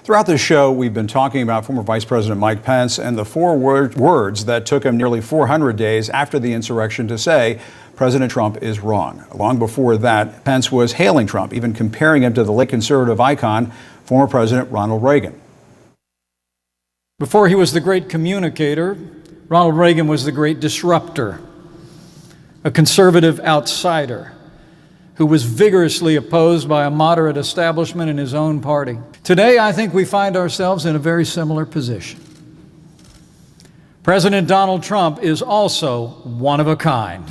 Throughout this show, we've been talking about former Vice President Mike Pence and the words that took him nearly 400 days after the insurrection to say President Trump is wrong. Long before that, Pence was hailing Trump, even comparing him to the late conservative icon, former President Ronald Reagan. Before he was the great communicator, Ronald Reagan was the great disruptor, a conservative outsider who was vigorously opposed by a moderate establishment in his own party. Today, I think we find ourselves in a very similar position. President Donald Trump is also one of a kind.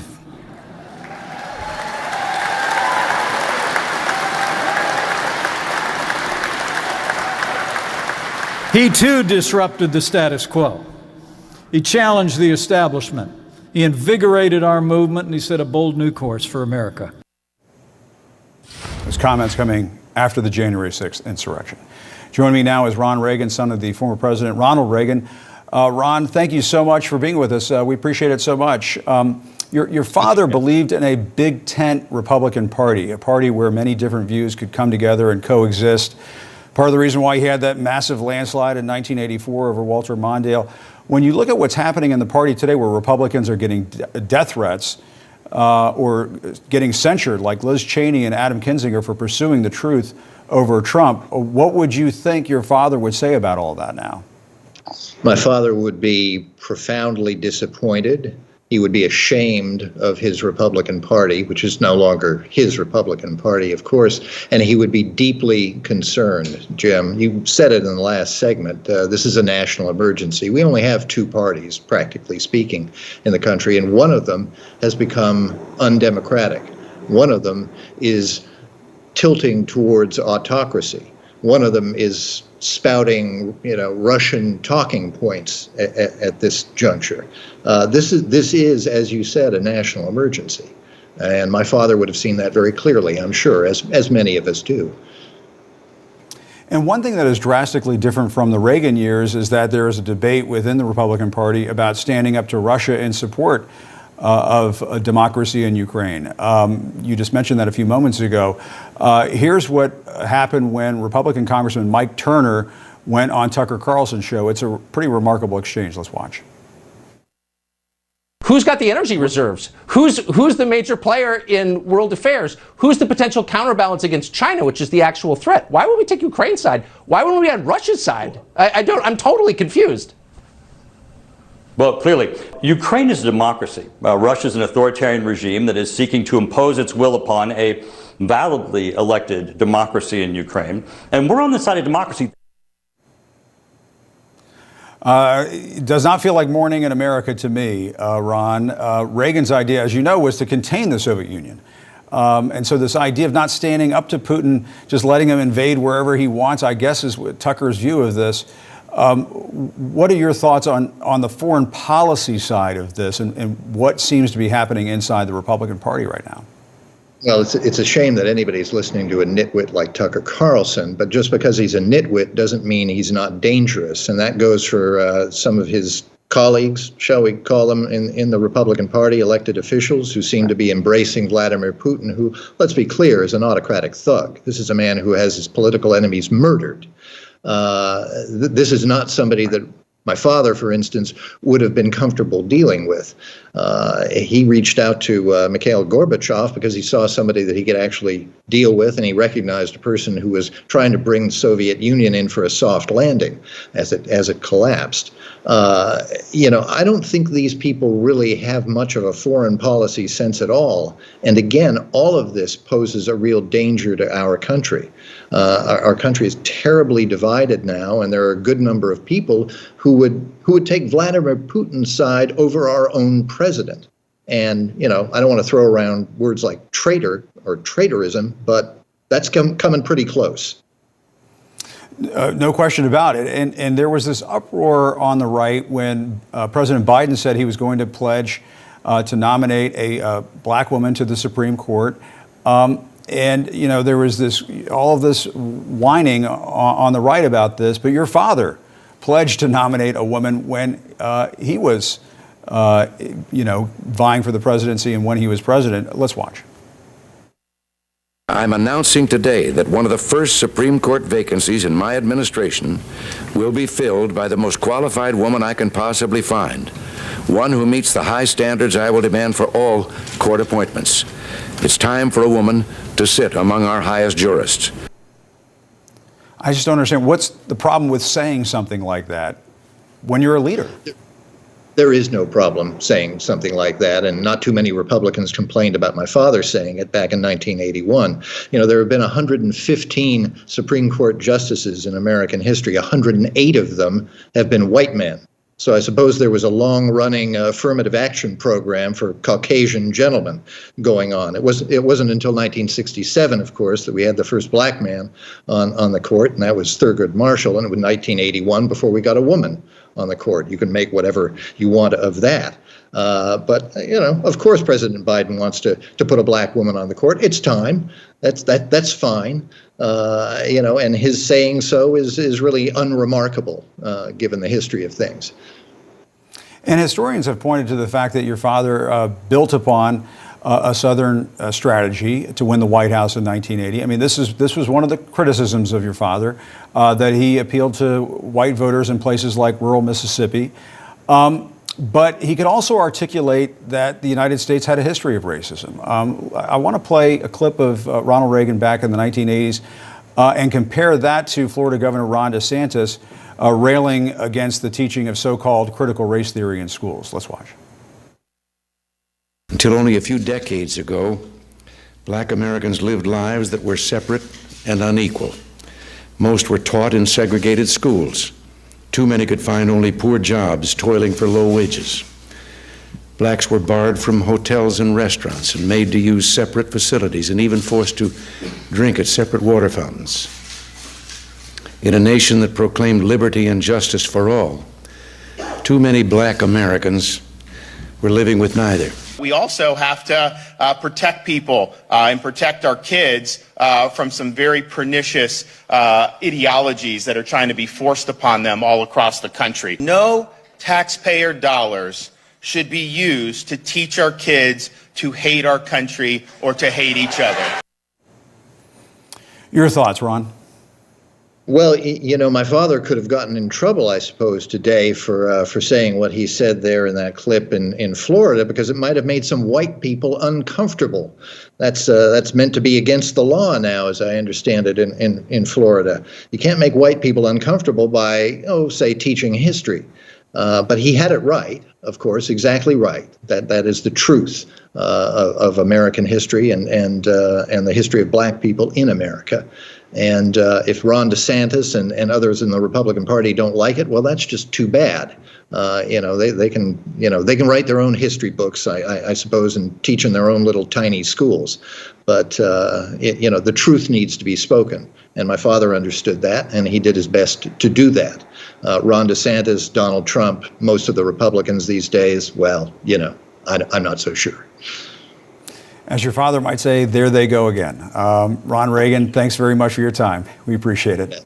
He too disrupted the status quo. He challenged the establishment. He invigorated our movement, and he set a bold new course for America. Those comments coming after the January 6th insurrection. Joining me now is Ron Reagan, son of the former President Ronald Reagan. Ron, thank you so much for being with us. We appreciate it so much. Your father believed in a big tent Republican Party, a party where many different views could come together and coexist. Part of the reason why he had that massive landslide in 1984 over Walter Mondale. When you look at what's happening in the party today, where Republicans are getting death threats or getting censured, like Liz Cheney and Adam Kinzinger for pursuing the truth over Trump, what would you think your father would say about all that now? My father would be profoundly disappointed. He would be ashamed of his Republican Party, which is no longer his Republican Party, of course, and he would be deeply concerned. Jim, you said it in the last segment. This is a national emergency. We only have two parties, practically speaking, in the country, and one of them has become undemocratic. One of them is tilting towards autocracy. One of them is spouting, Russian talking points at this juncture. This is, as you said, a national emergency. And my father would have seen that very clearly, I'm sure, as many of us do. And one thing that is drastically different from the Reagan years is that there is a debate within the Republican Party about standing up to Russia in support of a democracy in Ukraine. You just mentioned that a few moments ago. Here's what happened when Republican Congressman Mike Turner went on Tucker Carlson's show. It's a pretty remarkable exchange. Let's watch. Who's got the energy reserves? Who's the major player in world affairs? Who's the potential counterbalance against China, which is the actual threat? Why would we take Ukraine's side? Why wouldn't we be on Russia's side? I'm totally confused. Well, clearly, Ukraine is a democracy. Russia is an authoritarian regime that is seeking to impose its will upon a validly elected democracy in Ukraine. And we're on the side of democracy. It does not feel like morning in America to me, Ron. Reagan's idea, as you know, was to contain the Soviet Union. And so this idea of not standing up to Putin, just letting him invade wherever he wants, I guess is Tucker's view of this. What are your thoughts on the foreign policy side of this and what seems to be happening inside the Republican Party right now? Well, it's a shame that anybody's listening to a nitwit like Tucker Carlson, but just because he's a nitwit doesn't mean he's not dangerous. And that goes for some of his colleagues, shall we call them, in the Republican Party, elected officials who seem to be embracing Vladimir Putin, who, let's be clear, is an autocratic thug. This is a man who has his political enemies murdered. This is not somebody that my father, for instance, would have been comfortable dealing with. He reached out to Mikhail Gorbachev because he saw somebody that he could actually deal with, and he recognized a person who was trying to bring the Soviet Union in for a soft landing as it collapsed. I don't think these people really have much of a foreign policy sense at all. And again, all of this poses a real danger to our country. Our country is terribly divided now, and there are a good number of people who would take Vladimir Putin's side over our own president. And, I don't want to throw around words like traitor or traitorism, but that's coming pretty close. No question about it. And there was this uproar on the right when President Biden said he was going to pledge to nominate a black woman to the Supreme Court. And, there was all of this whining on the right about this. But your father pledged to nominate a woman when he was, vying for the presidency and when he was president. Let's watch. I'm announcing today that one of the first Supreme Court vacancies in my administration will be filled by the most qualified woman I can possibly find, one who meets the high standards I will demand for all court appointments. It's time for a woman to sit among our highest jurists. I just don't understand. What's the problem with saying something like that when you're a leader? There is no problem saying something like that, and not too many Republicans complained about my father saying it back in 1981. You know, there have been 115 Supreme Court justices in American history. 108 of them have been white men. So I suppose there was a long-running affirmative action program for Caucasian gentlemen going on. It wasn't until 1967, of course, that we had the first black man on the court, and that was Thurgood Marshall, and it was 1981 before we got a woman on the court. You can make whatever you want of that. But, you know, of course President Biden wants to put a black woman on the court. It's time. That's fine. You know, and his saying so is really unremarkable, given the history of things. And historians have pointed to the fact that your father built upon a Southern strategy to win the White House in 1980. I mean, this was one of the criticisms of your father, that he appealed to white voters in places like rural Mississippi. But he could also articulate that the United States had a history of racism. I want to play a clip of Ronald Reagan back in the 1980s and compare that to Florida Governor Ron DeSantis railing against the teaching of so-called critical race theory in schools. Let's watch. Until only a few decades ago, black Americans lived lives that were separate and unequal. Most were taught in segregated schools. Too many could find only poor jobs, toiling for low wages. Blacks were barred from hotels and restaurants and made to use separate facilities and even forced to drink at separate water fountains. In a nation that proclaimed liberty and justice for all, too many black Americans were living with neither. We also have to protect people and protect our kids from some very pernicious ideologies that are trying to be forced upon them all across the country. No taxpayer dollars should be used to teach our kids to hate our country or to hate each other. Your thoughts, Ron? Well, you know, my father could have gotten in trouble, I suppose, today for saying what he said there in that clip in Florida, because it might have made some white people uncomfortable. That's meant to be against the law now, as I understand it, in Florida. You can't make white people uncomfortable by, say, teaching history. But he had it right, of course, exactly right. That is the truth of American history and the history of black people in America. And if Ron DeSantis and others in the Republican Party don't like it, well, that's just too bad. You know, they can write their own history books, I suppose, and teach in their own little tiny schools. But you know, the truth needs to be spoken, and my father understood that, and he did his best to do that. Ron DeSantis, Donald Trump, most of the Republicans these days, well, you know, I'm not so sure. As your father might say, there they go again. Ron Reagan, thanks very much for your time. We appreciate it.